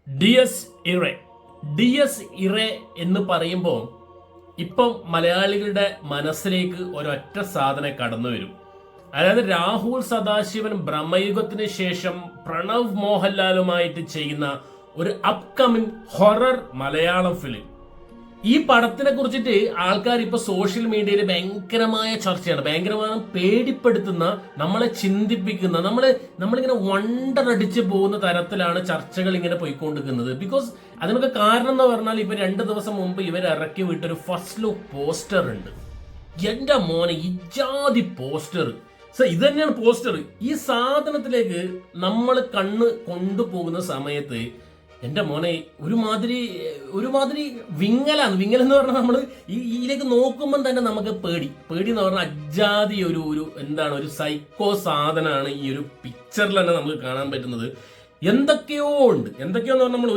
ഡിയസ് ഇറെ ഡിയസ് ഇറെ എന്ന് പറയുമ്പോൾ ഇപ്പം മലയാളികളുടെ മനസ്സിലേക്ക് ഒരൊറ്റ സാധനം കടന്നു വരും. അതായത് രാഹുൽ സദാശിവൻ ബ്രഹ്മയുഗത്തിന് ശേഷം പ്രണവ് മോഹൻലാലുമായിട്ട് ചെയ്യുന്ന ഒരു അപ്കമിങ് ഹൊറർ മലയാളം ഫിലിം. ഈ പടത്തിനെ കുറിച്ചിട്ട് ആൾക്കാർ ഇപ്പൊ സോഷ്യൽ മീഡിയയിൽ ഭയങ്കരമായ ചർച്ചയാണ്. ഭയങ്കരമായ പേടിപ്പെടുത്തുന്ന, നമ്മളെ ചിന്തിപ്പിക്കുന്ന, നമ്മളിങ്ങനെ വണ്ടർ അടിച്ച് പോകുന്ന തരത്തിലാണ് ചർച്ചകൾ ഇങ്ങനെ പോയിക്കൊണ്ടിരിക്കുന്നത്. ബിക്കോസ് അതിനൊക്കെ കാരണം എന്ന് പറഞ്ഞാൽ ഇപ്പൊ 2 ദിവസം മുമ്പ് ഇവർ ഇറക്കി വിട്ടൊരു ഫസ്റ്റ് ലുക്ക് പോസ്റ്റർ ഉണ്ട്. എന്റെ മോനെ, ഇജാതി പോസ്റ്റർ. ഇത് തന്നെയാണ് പോസ്റ്റർ. ഈ സാധനത്തിലേക്ക് നമ്മൾ കണ്ണ് കൊണ്ടുപോകുന്ന സമയത്ത് എന്റെ മോനെ ഒരുമാതിരി വിങ്ങലെന്ന് പറഞ്ഞാൽ നമ്മൾ ഇതിലേക്ക് നോക്കുമ്പോൾ തന്നെ നമുക്ക് പേടി എന്ന് പറഞ്ഞാൽ അജാതി ഒരു സൈക്കോ സാധനമാണ് ഈ ഒരു പിക്ചറിൽ തന്നെ നമുക്ക് കാണാൻ പറ്റുന്നത്. എന്തൊക്കെയോന്ന് പറഞ്ഞാൽ നമ്മൾ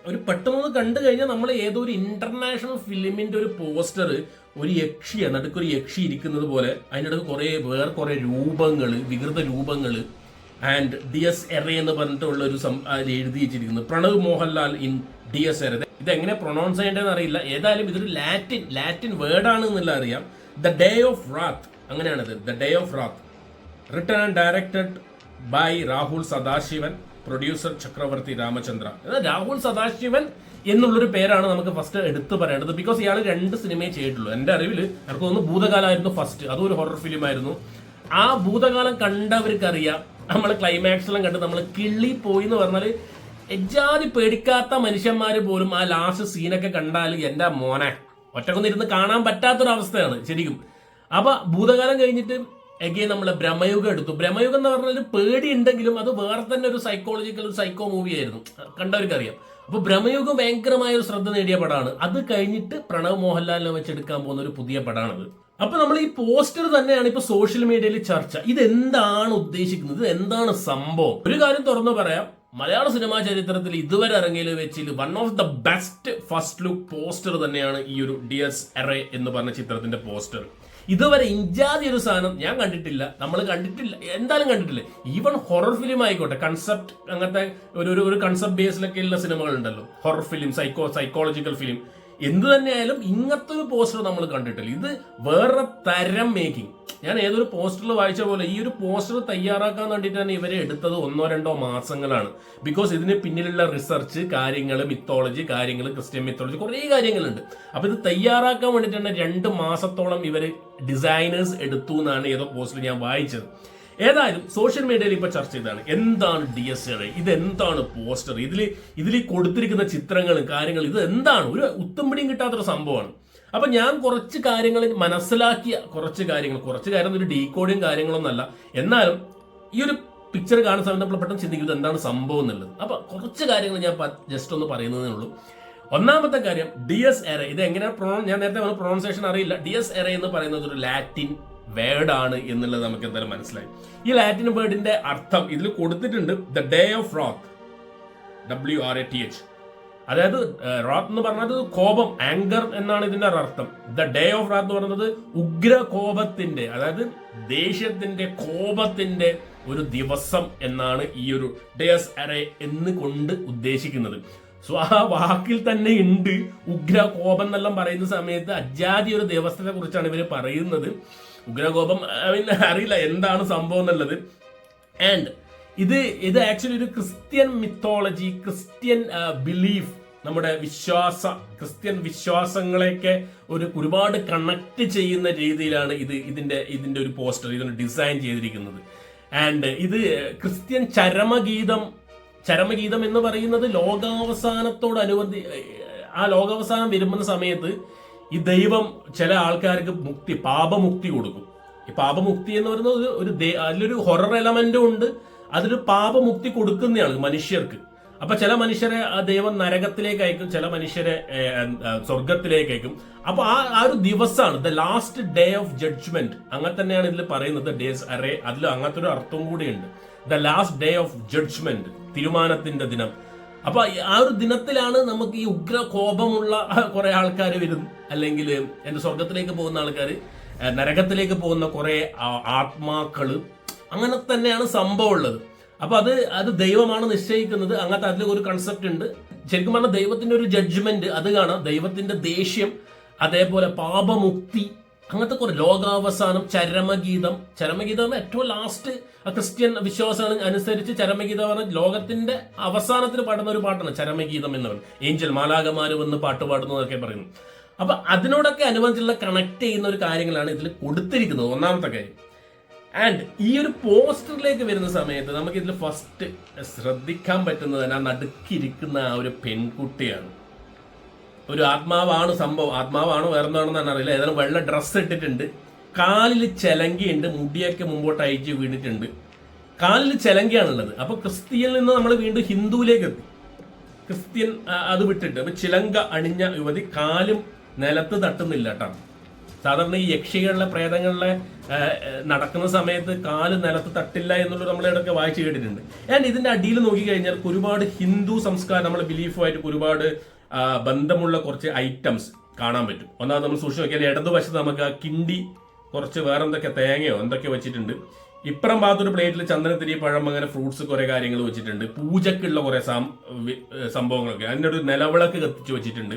ഒരു പെട്ടെന്ന് കണ്ടു കഴിഞ്ഞാൽ നമ്മൾ ഏതോ ഒരു ഇന്റർനാഷണൽ ഫിലിമിന്റെ ഒരു പോസ്റ്റർ, ഒരു യക്ഷിയാണ്, നടുക്കൊരു യക്ഷി ഇരിക്കുന്നത് പോലെ, അതിനിടക്ക് കുറെ രൂപങ്ങൾ, വികൃത രൂപങ്ങൾ, ആൻഡ് ഡിയസ് എറെ എന്ന് പറഞ്ഞിട്ടുള്ള ഒരു എഴുതി വെച്ചിരിക്കുന്നത് പ്രണവ് മോഹൻലാൽ ഇൻ ഡിയസ് എറെ. ഇത് എങ്ങനെ പ്രൊണൗൺസ് ചെയ്യേണ്ടതെന്ന് അറിയില്ല. ഏതായാലും ഇതൊരു ലാറ്റിൻ വേർഡാണ് എന്നുള്ള അറിയാം. ദ ഡേ ഓഫ് റാത്ത്, അങ്ങനെയാണിത്. The day of wrath, written and directed by Rahul Sadasivan, producer Chakravarthy Ramachandra. Rahul Sadasivan എന്നുള്ളൊരു പേരാണ് നമുക്ക് ഫസ്റ്റ് എടുത്തു പറയേണ്ടത്. ബിക്കോസ് ഇയാൾ 2 സിനിമയെ ചെയ്തിട്ടുള്ളൂ. എന്റെ അറിവിൽ എനിക്ക് തോന്നുന്നു ഭൂതകാലമായിരുന്നു ഫസ്റ്റ്. അതും ഒരു ഹൊറർ ഫിലിം ആയിരുന്നു. ആ ഭൂതകാലം കണ്ടവർക്കറിയാം, നമ്മൾ ക്ലൈമാക്സിലും കണ്ട് നമ്മൾ കിള്ളി പോയി എന്ന് പറഞ്ഞാൽ എജാതി പേടിക്കാത്ത മനുഷ്യന്മാര് പോലും ആ ലാസ്റ്റ് സീനൊക്കെ കണ്ടാൽ എന്റെ മോനെ ഒറ്റക്കൊന്നും ഇരുന്ന് കാണാൻ പറ്റാത്തൊരവസ്ഥയാണ് ശരിക്കും. അപ്പൊ ഭൂതകാലം കഴിഞ്ഞിട്ട് എഗെയിൻ നമ്മൾ ബ്രഹ്മയുഗം എടുത്തു. ബ്രഹ്മയുഗം എന്ന് പറഞ്ഞാൽ പേടി ഉണ്ടെങ്കിലും അത് വേറെ തന്നെ ഒരു സൈക്കോ മൂവി ആയിരുന്നു, കണ്ടവർക്കറിയാം. അപ്പൊ ബ്രഹ്മയുഗം ഭയങ്കരമായ ഒരു ശ്രദ്ധ നേടിയ പടമാണ്. അത് കഴിഞ്ഞിട്ട് പ്രണവ് മോഹൻലാലിനെ വെച്ചെടുക്കാൻ പോകുന്ന ഒരു പുതിയ പടമാണത്. അപ്പൊ നമ്മൾ ഈ പോസ്റ്റർ തന്നെയാണ് ഇപ്പൊ സോഷ്യൽ മീഡിയയിൽ ചർച്ച. ഇതെന്താണ് ഉദ്ദേശിക്കുന്നത്, എന്താണ് സംഭവം? ഒരു കാര്യം തുറന്നു പറയാം, മലയാള സിനിമാ ചരിത്രത്തിൽ ഇതുവരെ ഇറങ്ങിയതിൽ വെച്ചിൽ one of the best first look poster തന്നെയാണ് ഈ ഒരു ഡിയസ് എറെ എന്ന് പറഞ്ഞ ചിത്രത്തിന്റെ പോസ്റ്റർ. ഇതുവരെ ഇഞ്ചാതി ഒരു സാധനം ഞാൻ കണ്ടിട്ടില്ല, നമ്മൾ കണ്ടിട്ടില്ല, എന്തായാലും കണ്ടിട്ടില്ല. ഈവൻ ഹൊറർ ഫിലിം ആയിക്കോട്ടെ, കൺസെപ്റ്റ് അങ്ങനത്തെ ഒരു കൺസെപ്റ്റ് ബേസിലൊക്കെ ഉള്ള സിനിമകൾ ഉണ്ടല്ലോ, ഹൊറർ ഫിലിം, സൈക്കോളജിക്കൽ ഫിലിം, എന്ത് തന്നെയായാലും ഇങ്ങനത്തെ ഒരു പോസ്റ്റർ നമ്മൾ കണ്ടിട്ടില്ല. ഇത് വേറെ തരം മേക്കിംഗ്. ഞാൻ ഏതൊരു പോസ്റ്ററിൽ വായിച്ച പോലെ ഈ ഒരു പോസ്റ്റർ തയ്യാറാക്കാൻ വേണ്ടിയിട്ട് തന്നെ ഇവരെ എടുത്തത് 1-2 മാസങ്ങളാണ്. ബിക്കോസ് ഇതിന് പിന്നിലുള്ള റിസർച്ച് കാര്യങ്ങൾ, മിത്തോളജി കാര്യങ്ങൾ, ക്രിസ്ത്യൻ മിത്തോളജി, കുറേ കാര്യങ്ങളുണ്ട്. അപ്പൊ ഇത് തയ്യാറാക്കാൻ വേണ്ടിയിട്ട് തന്നെ 2 മാസത്തോളം ഇവര് ഡിസൈനേഴ്സ് എടുത്തു എന്നാണ് ഏതോ പോസ്റ്റർ ഞാൻ വായിച്ചത്. ഏതായാലും സോഷ്യൽ മീഡിയയിൽ ഇപ്പൊ ചർച്ച ചെയ്താണ് എന്താണ് ഡിയസ് എറെ, ഇതെന്താണ് പോസ്റ്റർ, ഇതിൽ കൊടുത്തിരിക്കുന്ന ചിത്രങ്ങളും കാര്യങ്ങളും, ഇത് എന്താണ്, ഒരു ഉത്തംപിടിയും കിട്ടാത്തൊരു സംഭവമാണ്. അപ്പൊ ഞാൻ കുറച്ച് കാര്യങ്ങൾ മനസ്സിലാക്കിയ കുറച്ച് കാര്യം ഒരു ഡീകോഡിങ് കാര്യങ്ങളൊന്നല്ല, എന്നാലും ഈ ഒരു പിക്ചർ കാണുന്ന സമയത്ത് നമ്മൾ പെട്ടെന്ന് ചിന്തിക്കുന്നത് എന്താണ് സംഭവം എന്നുള്ളത്. അപ്പൊ കുറച്ച് കാര്യങ്ങൾ ഞാൻ ജസ്റ്റ് ഒന്ന് പറയുന്നതേ ഉള്ളൂ. ഒന്നാമത്തെ കാര്യം, ഡിയസ് എറെ, ഇത് എങ്ങനെയാണ് ഞാൻ നേരത്തെ പ്രൊണൗൺസിയേഷൻ അറിയില്ല. ഡിയസ് എറെ എന്ന് പറയുന്നത് ഒരു ലാറ്റിൻ വേർഡ് ആണ് എന്നുള്ളത് നമുക്ക് എന്തായാലും മനസ്സിലായി. ഈ ലാറ്റിൻ വേർഡിന്റെ അർത്ഥം ഇതിൽ കൊടുത്തിട്ടുണ്ട്, ദ ഡേ ഓഫ് റാത്ത്, WRATH. അതായത് റാത്ത് എന്ന് പറഞ്ഞത് കോപം, ആങ്കർ എന്നാണ് ഇതിന്റെ അർത്ഥം. ദ ഡേ ഓഫ് റാത്ത് എന്ന് പറയുന്നത് ഉഗ്ര കോപത്തിന്റെ, അതായത് ദേഷ്യത്തിന്റെ, കോപത്തിന്റെ ഒരു ദിവസം എന്നാണ് ഈ ഒരു ഡിയസ് എറെ എന്ന് കൊണ്ട് ഉദ്ദേശിക്കുന്നത്. സോ ആ വാക്കിൽ തന്നെ ഉണ്ട് ഉഗ്ര കോപം എന്നെല്ലാം പറയുന്ന സമയത്ത് അജാതി ഒരു ദിവസത്തെ കുറിച്ചാണ് ഇവര് പറയുന്നത്. ഉഗ്രകോപം അറിയില്ല എന്താണ് സംഭവം എന്നുള്ളത്. ആൻഡ് ഇത് ആക്ച്വലി ഒരു ക്രിസ്ത്യൻ മിത്തോളജി, ക്രിസ്ത്യൻ ബിലീഫ്, നമ്മുടെ ക്രിസ്ത്യൻ വിശ്വാസങ്ങളെയൊക്കെ ഒരുപാട് കണക്ട് ചെയ്യുന്ന രീതിയിലാണ് ഇതിന്റെ ഒരു പോസ്റ്റർ, ഇതിന് ഡിസൈൻ ചെയ്തിരിക്കുന്നത്. ആൻഡ് ഇത് ക്രിസ്ത്യൻ ചരമഗീതം എന്ന് പറയുന്നത് ആ ലോകാവസാനം വരുന്ന സമയത്ത് ഈ ദൈവം ചില ആൾക്കാർക്ക് പാപമുക്തി കൊടുക്കും. ഈ പാപമുക്തി എന്ന് പറയുന്നത് അതിലൊരു ഹൊറർ എലമെന്റും ഉണ്ട്, അതിലൊരു പാപമുക്തി കൊടുക്കുന്നതാണ് മനുഷ്യർക്ക്. അപ്പൊ ചില മനുഷ്യരെ ആ ദൈവം നരകത്തിലേക്ക് അയക്കും, ചില മനുഷ്യരെ സ്വർഗത്തിലേക്ക് അയക്കും. അപ്പൊ ആ ഒരു ദിവസമാണ് the last day of judgement, അങ്ങനെ തന്നെയാണ് ഇതിൽ പറയുന്നത് ഡിയസ് എറെ. അതിൽ അങ്ങനത്തെ ഒരു അർത്ഥം കൂടിയുണ്ട്, the last day of judgement, തീരുമാനത്തിന്റെ ദിനം. അപ്പൊ ആ ഒരു ദിനത്തിലാണ് നമുക്ക് ഈ ഉഗ്ര കോപമുള്ള കുറെ ആൾക്കാർ വരും, അല്ലെങ്കിൽ എന്റെ സ്വർഗത്തിലേക്ക് പോകുന്ന ആൾക്കാർ, നരകത്തിലേക്ക് പോകുന്ന കുറെ ആത്മാക്കള്, അങ്ങനെ തന്നെയാണ് സംഭവം ഉള്ളത്. അപ്പൊ അത് ദൈവമാണ് നിശ്ചയിക്കുന്നത്. അങ്ങനത്തെ അതിൽ ഒരു കൺസെപ്റ്റ് ഉണ്ട്. ശരിക്കും പറഞ്ഞാൽ ദൈവത്തിന്റെ ഒരു ജഡ്ജ്മെന്റ് അത് കാണാം, ദൈവത്തിന്റെ ദേഷ്യം, അതേപോലെ പാപമുക്തി, അങ്ങനത്തെ കുറെ ലോകാവസാനം, ചരമഗീതം ഏറ്റവും ലാസ്റ്റ് ക്രിസ്ത്യൻ വിശ്വാസങ്ങൾ അനുസരിച്ച് ചരമഗീതം പറഞ്ഞ ലോകത്തിന്റെ അവസാനത്തിൽ പാടുന്ന ഒരു പാട്ടാണ് ചരമഗീതം എന്ന് പറയുന്നത്. ഏഞ്ചൽ മാലാകമാര് വന്ന് പാട്ട് പാടുന്നതൊക്കെ പറയുന്നു. അപ്പൊ അതിനോടൊക്കെ അനുബന്ധിച്ചുള്ള കണക്ട് ചെയ്യുന്ന ഒരു കാര്യങ്ങളാണ് ഇതിൽ കൊടുത്തിരിക്കുന്നത്, ഒന്നാമത്തെ കാര്യം. ആൻഡ് ഈ ഒരു പോസ്റ്ററിലേക്ക് വരുന്ന സമയത്ത് നമുക്ക് ഇതിൽ ഫസ്റ്റ് ശ്രദ്ധിക്കാൻ പറ്റുന്നത് തന്നെ ആ നടുക്കിരിക്കുന്ന ആ ഒരു പെൺകുട്ടിയാണ്. ഒരു ആത്മാവാണ് സംഭവം, ആത്മാവാണോ വേറെന്താണെന്നാണ് അറിയില്ല. ഏതായാലും വെള്ള ഡ്രസ്സ് ഇട്ടിട്ടുണ്ട്, കാലിൽ ചെലങ്കിയുണ്ട്, മുടിയൊക്കെ മുമ്പോട്ട് അയച്ച് വീണിട്ടുണ്ട്, കാലിൽ ചെലങ്കയാണുള്ളത്. അപ്പൊ ക്രിസ്ത്യനിൽ നിന്ന് നമ്മൾ വീണ്ടും ഹിന്ദുവിലേക്ക് എത്തി. ക്രിസ്ത്യൻ അത് വിട്ടിട്ട് അപ്പൊ ചിലങ്ക അണിഞ്ഞ യുവതി കാലും നിലത്ത് തട്ടുന്നില്ല കേട്ടോ. സാധാരണ ഈ യക്ഷികളിലെ പ്രേതങ്ങളിലെ നടക്കുന്ന സമയത്ത് കാല് നിലത്ത് തട്ടില്ല എന്നുള്ളത് നമ്മൾ ഇടയ്ക്ക് വായിച്ചു കേട്ടിട്ടുണ്ട്. ആൻഡ് ഇതിന്റെ അടിയിൽ നോക്കിക്കഴിഞ്ഞാൽ ഒരുപാട് ഹിന്ദു സംസ്കാരം, നമ്മുടെ ബിലീഫുമായിട്ട് ഒരുപാട് ബന്ധമുള്ള കുറച്ച് ഐറ്റംസ് കാണാൻ പറ്റും. ഒന്നാമത് നമ്മൾ സൂക്ഷിച്ച് നോക്കിയാൽ ഇടതുവശത്ത് നമുക്ക് ആ കിണ്ടി കുറച്ച് വേറെ എന്തൊക്കെ തേങ്ങയോ എന്തൊക്കെ വെച്ചിട്ടുണ്ട്. ഇപ്പുറം ഭാഗത്തൊരു പ്ലേറ്റിൽ ചന്ദനത്തിരി, പഴം, അങ്ങനെ ഫ്രൂട്ട്സ് കുറെ കാര്യങ്ങൾ വെച്ചിട്ടുണ്ട്. പൂജക്കുള്ള കുറെ സംഭവങ്ങളൊക്കെ, അതിൻ്റെ ഒരു നിലവിളക്ക് കത്തിച്ച് വെച്ചിട്ടുണ്ട്.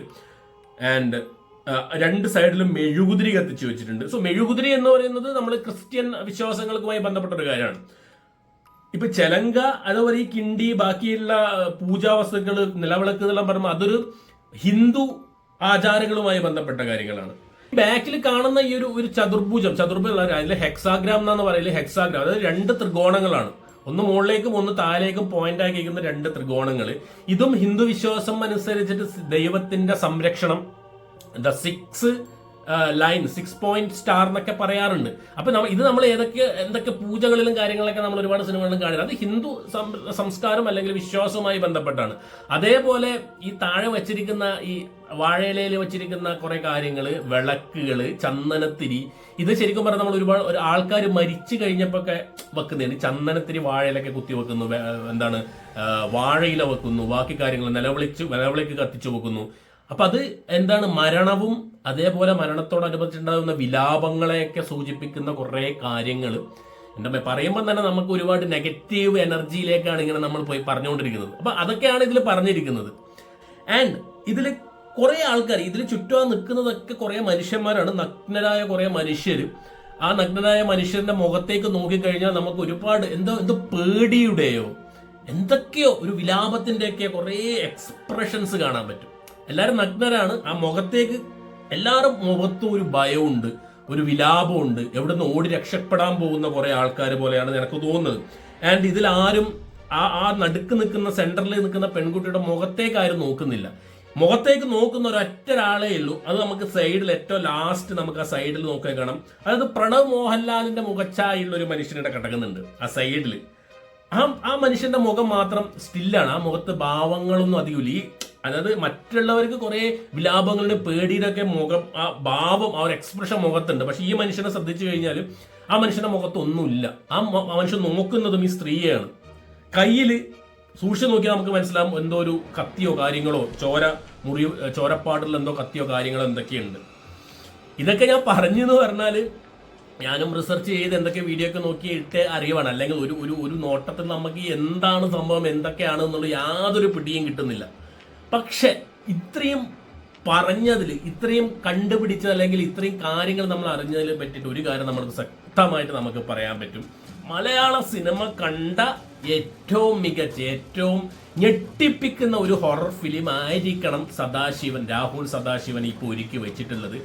ആൻഡ് രണ്ട് സൈഡിലും മെഴുകുതിരി കത്തിച്ച് വെച്ചിട്ടുണ്ട്. സോ മെഴുകുതിരി എന്ന് പറയുന്നത് നമ്മൾ ക്രിസ്ത്യൻ വിശ്വാസങ്ങൾക്കുമായി ബന്ധപ്പെട്ട ഒരു കാര്യമാണ്. ഇപ്പൊ ചെലങ്ക, അതുപോലെ ഈ കിണ്ടി, ബാക്കിയുള്ള പൂജാ വസ്തുക്കൾ, നിലവിളക്ക് എന്നെല്ലാം പറയുമ്പോൾ അതൊരു ഹിന്ദു ആചാരങ്ങളുമായി ബന്ധപ്പെട്ട കാര്യങ്ങളാണ്. ബാക്കിൽ കാണുന്ന ഈ ഒരു ചതുർഭുജം അതിൽ ഹെക്സാഗ്രാം എന്നാണ് പറയുന്നത്. ഹെക്സാഗ്രാം അതായത് രണ്ട് ത്രികോണങ്ങളാണ്, ഒന്ന് മുകളിലേക്കും ഒന്ന് താഴേക്കും പോയിന്റ് ആക്കിയിരിക്കുന്ന രണ്ട് ത്രികോണങ്ങൾ. ഇതും ഹിന്ദു വിശ്വാസം അനുസരിച്ചിട്ട് ദൈവത്തിന്റെ സംരക്ഷണം, ദ 6 ലൈൻ, 6 പോയിന്റ് സ്റ്റാർ എന്നൊക്കെ പറയാറുണ്ട്. അപ്പൊ ഇത് നമ്മൾ എന്തൊക്കെ പൂജകളിലും കാര്യങ്ങളൊക്കെ നമ്മൾ ഒരുപാട് സിനിമകളിലും കാണുന്നത് അത് ഹിന്ദു സംസ്കാരം അല്ലെങ്കിൽ വിശ്വാസവുമായി ബന്ധപ്പെട്ടാണ്. അതേപോലെ ഈ താഴെ വെച്ചിരിക്കുന്ന ഈ വാഴയിലയിൽ വെച്ചിരിക്കുന്ന കുറെ കാര്യങ്ങള്, വിളക്കുകള്, ചന്ദനത്തിരി, ഇത് ശരിക്കും പറഞ്ഞാൽ നമ്മൾ ഒരുപാട് ആൾക്കാർ മരിച്ചു കഴിഞ്ഞപ്പോ ഒക്കെ വെക്കുന്നതാണ്. ചന്ദനത്തിരി വാഴയിലൊക്കെ കുത്തി വെക്കുന്നു, എന്താണ് വാഴയില വെക്കുന്നു, ബാക്കി കാര്യങ്ങൾ നിലവിളക്ക് കത്തിച്ചു വെക്കുന്നു. അപ്പൊ അത് എന്താണ് മരണവും അതേപോലെ മരണത്തോടനുബന്ധിച്ചുണ്ടാകുന്ന വിലാപങ്ങളെയൊക്കെ സൂചിപ്പിക്കുന്ന കുറെ കാര്യങ്ങൾ. എന്താ പറയുമ്പോൾ തന്നെ നമുക്ക് ഒരുപാട് നെഗറ്റീവ് എനർജിയിലേക്കാണ് ഇങ്ങനെ നമ്മൾ പോയി പറഞ്ഞുകൊണ്ടിരിക്കുന്നത്. അപ്പൊ അതൊക്കെയാണ് ഇതിൽ പറഞ്ഞിരിക്കുന്നത്. ആൻഡ് ഇതിൽ കുറെ ആൾക്കാർ, ഇതിൽ ചുറ്റും നിൽക്കുന്നതൊക്കെ കുറെ മനുഷ്യന്മാരാണ്, നഗ്നരായ കുറെ മനുഷ്യർ. ആ നഗ്നരായ മനുഷ്യന്റെ മുഖത്തേക്ക് നോക്കിക്കഴിഞ്ഞാൽ നമുക്ക് ഒരുപാട് എന്തോ പേടിയുടെയോ എന്തൊക്കെയോ ഒരു വിലാപത്തിന്റെയൊക്കെ കുറെ എക്സ്പ്രഷൻസ് കാണാൻ പറ്റും. എല്ലാവരും നഗ്നരാണ്. ആ മുഖത്തേക്ക് എല്ലാവരും മുഖത്തും ഒരു ഭയമുണ്ട്, ഒരു വിലാപമുണ്ട്, എവിടുന്ന് ഓടി രക്ഷപ്പെടാൻ പോകുന്ന കുറെ ആൾക്കാർ പോലെയാണ് എനിക്ക് തോന്നുന്നത്. ആൻഡ് ഇതിൽ ആരും ആ നടുക്ക് നിൽക്കുന്ന സെന്ററിൽ നിൽക്കുന്ന പെൺകുട്ടിയുടെ മുഖത്തേക്ക് ആരും നോക്കുന്നില്ല. മുഖത്തേക്ക് നോക്കുന്ന ഒരൊറ്റ ഒരാളേ ഉള്ളൂ. അത് നമുക്ക് സൈഡിൽ ഏറ്റവും ലാസ്റ്റ് നമുക്ക് ആ സൈഡിൽ നോക്കാൻ കാണാം. അതായത് പ്രണവ് മോഹൻലാലിന്റെ മുഖച്ചായുള്ള ഒരു മനുഷ്യനിടെ കിടക്കുന്നുണ്ട് ആ സൈഡിൽ. ആ മനുഷ്യന്റെ മുഖം മാത്രം സ്റ്റില്ലാണ്. ആ മുഖത്ത് ഭാവങ്ങളൊന്നും അധികമില്ല. അതായത് മറ്റുള്ളവർക്ക് കുറെ വിലാപങ്ങളുടെ പേടിയിലൊക്കെ മുഖം, ആ ഭാവം, ആ ഒരു എക്സ്പ്രഷൻ മുഖത്തുണ്ട്. പക്ഷെ ഈ മനുഷ്യനെ ശ്രദ്ധിച്ചു കഴിഞ്ഞാൽ ആ മനുഷ്യന്റെ മുഖത്ത് ഒന്നുമില്ല. ആ മനുഷ്യൻ നോക്കുന്നതും ഈ സ്ത്രീയാണ്. കയ്യിൽ സൂക്ഷിച്ച് നോക്കിയാൽ നമുക്ക് മനസ്സിലാവും എന്തോ ഒരു കത്തിയോ കാര്യങ്ങളോ, ചോരപ്പാടുള്ള എന്തോ കത്തിയോ കാര്യങ്ങളോ എന്തൊക്കെയുണ്ട്. ഇതൊക്കെ ഞാൻ പറഞ്ഞു എന്ന് പറഞ്ഞാല് ഞാനും റിസർച്ച് ചെയ്ത് എന്തൊക്കെ വീഡിയോ ഒക്കെ നോക്കിയിട്ട് അറിയുവാണ്. അല്ലെങ്കിൽ ഒരു നോട്ടത്തിൽ നമുക്ക് എന്താണ് സംഭവം, എന്തൊക്കെയാണ് എന്നുള്ള യാതൊരു പിടിയും കിട്ടുന്നില്ല. പക്ഷെ ഇത്രയും പറഞ്ഞതിൽ, ഇത്രയും കണ്ടുപിടിച്ചത്, അല്ലെങ്കിൽ ഇത്രയും കാര്യങ്ങൾ നമ്മൾ അറിഞ്ഞതിൽ പറ്റിയിട്ട് ഒരു കാര്യം നമ്മൾക്ക് ശക്തമായിട്ട് നമുക്ക് പറയാൻ പറ്റും. മലയാള സിനിമ കണ്ട ഏറ്റവും മികച്ച, ഏറ്റവും ഞെട്ടിപ്പിക്കുന്ന ഒരു ഹൊറർ ഫിലിം ആയിരിക്കണം രാഹുൽ സദാശിവൻ ഇപ്പോൾ ഒരുക്കി വെച്ചിട്ടുള്ളത്.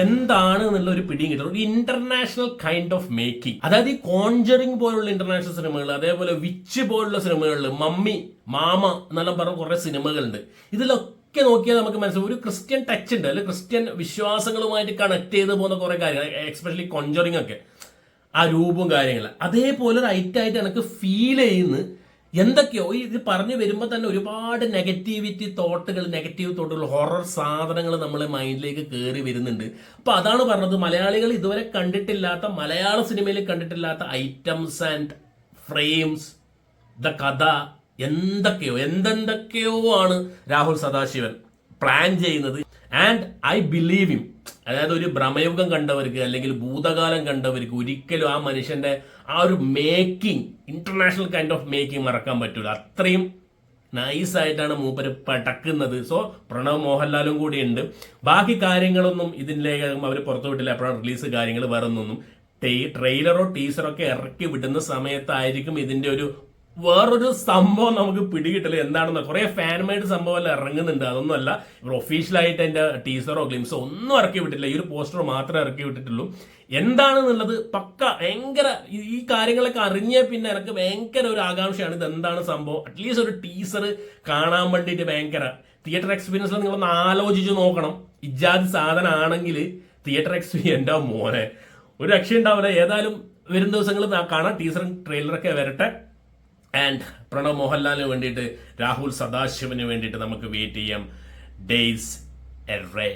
എന്താണ് എന്നുള്ള ഒരു പിടിയും കിട്ടുന്നത്. ഒരു ഇന്റർനാഷണൽ കൈൻഡ് ഓഫ് മേക്കിംഗ്. അതായത് ഈ കോൺജറിങ് പോലുള്ള ഇന്റർനാഷണൽ സിനിമകൾ, അതേപോലെ വിച്ച് പോലുള്ള സിനിമകളിൽ, മമ്മി, മാമ എന്നെല്ലാം പറഞ്ഞ കുറെ സിനിമകളുണ്ട്. ഇതിലൊക്കെ നോക്കിയാൽ നമുക്ക് മനസ്സിലാവും ഒരു ക്രിസ്ത്യൻ ടച്ച് ഉണ്ട്, അല്ലെങ്കിൽ ക്രിസ്ത്യൻ വിശ്വാസങ്ങളുമായിട്ട് കണക്ട് ചെയ്ത് പോകുന്ന കുറെ കാര്യങ്ങൾ, എക്സ്പെഷ്യലി കോൺജറിങ് ഒക്കെ ആ രൂപവും കാര്യങ്ങൾ അതേപോലെ ഒരു ഐറ്റായിട്ട് എനിക്ക് ഫീൽ ചെയ്യുന്നു. എന്തൊക്കെയോ ഇത് പറഞ്ഞു വരുമ്പോൾ തന്നെ ഒരുപാട് നെഗറ്റീവ് തോട്ടുകൾ, ഹൊറർ സാധനങ്ങൾ നമ്മളെ മൈൻഡിലേക്ക് കയറി വരുന്നുണ്ട്. അപ്പൊ അതാണ് പറഞ്ഞത്, മലയാളികൾ ഇതുവരെ കണ്ടിട്ടില്ലാത്ത, മലയാള സിനിമയിൽ കണ്ടിട്ടില്ലാത്ത ഐറ്റംസ് ആൻഡ് ഫ്രെയിംസ്, കഥ, എന്തൊക്കെയോ ആണ് രാഹുൽ സദാശിവൻ പ്ലാൻ ചെയ്യുന്നത്. And I believe him. അതായത് ഒരു ഭ്രമയുഗം കണ്ടവർക്ക് അല്ലെങ്കിൽ ഭൂതകാലം കണ്ടവർക്ക് ഒരിക്കലും ആ മനുഷ്യന്റെ ആ ഒരു making, international kind of making മറക്കാൻ പറ്റൂല. അത്രയും നൈസായിട്ടാണ് മൂപ്പര് പടക്കുന്നത്. സോ പ്രണവ് മോഹൻലാലും കൂടി ഉണ്ട്. ബാക്കി കാര്യങ്ങളൊന്നും ഇതിലേക്ക് അവർ പുറത്തുവിട്ടില്ല. എപ്പോഴാണ് റിലീസ് കാര്യങ്ങൾ വേറെ ഒന്നും. ട്രെയിലറോ ടീസറോ ഒക്കെ ഇറക്കി വിടുന്ന സമയത്തായിരിക്കും ഇതിന്റെ ഒരു വേറൊരു സംഭവം നമുക്ക് പിടികിട്ടില്ല എന്താണെന്ന്. കുറെ ഫാൻമെയ്ഡ് സംഭവം എല്ലാം ഇറങ്ങുന്നുണ്ട്. അതൊന്നുമല്ല, ഇവർ ഒഫീഷ്യലായിട്ട് അതിന്റെ ടീസറോ ഗ്ലിംസോ ഒന്നും ഇറക്കി വിട്ടില്ല. ഈ ഒരു പോസ്റ്ററോ മാത്രമേ ഇറക്കി വിട്ടിട്ടുള്ളൂ. എന്താണെന്നുള്ളത് പക്ക ഭയങ്കര ഈ കാര്യങ്ങളൊക്കെ അറിഞ്ഞ പിന്നെ എനിക്ക് ഭയങ്കര ഒരു ആകാംക്ഷയാണ്. ഇത് എന്താണ് സംഭവം, അറ്റ്ലീസ്റ്റ് ഒരു ടീസർ കാണാൻ വേണ്ടിയിട്ട് ഭയങ്കര തിയേറ്റർ എക്സ്പീരിയൻസിൽ നിങ്ങളൊന്ന് ആലോചിച്ച് നോക്കണം. ഇജാതി സാധനം ആണെങ്കിൽ തിയേറ്റർ എക്സ്പീരിയൻസ് എൻ്റെ മോനെ ഒരു രക്ഷ ഉണ്ടാവില്ല. ഏതായാലും വരും ദിവസങ്ങളിൽ കാണാം. ടീസറും ട്രെയിലറൊക്കെ വരട്ടെ. ആൻഡ് പ്രണവ് മോഹൻലാലിന് വേണ്ടിയിട്ട്, രാഹുൽ സദാശിവന് വേണ്ടിയിട്ട് നമുക്ക് വെയിറ്റ് ചെയ്യാം. ഡേയ്സ് എ റേ.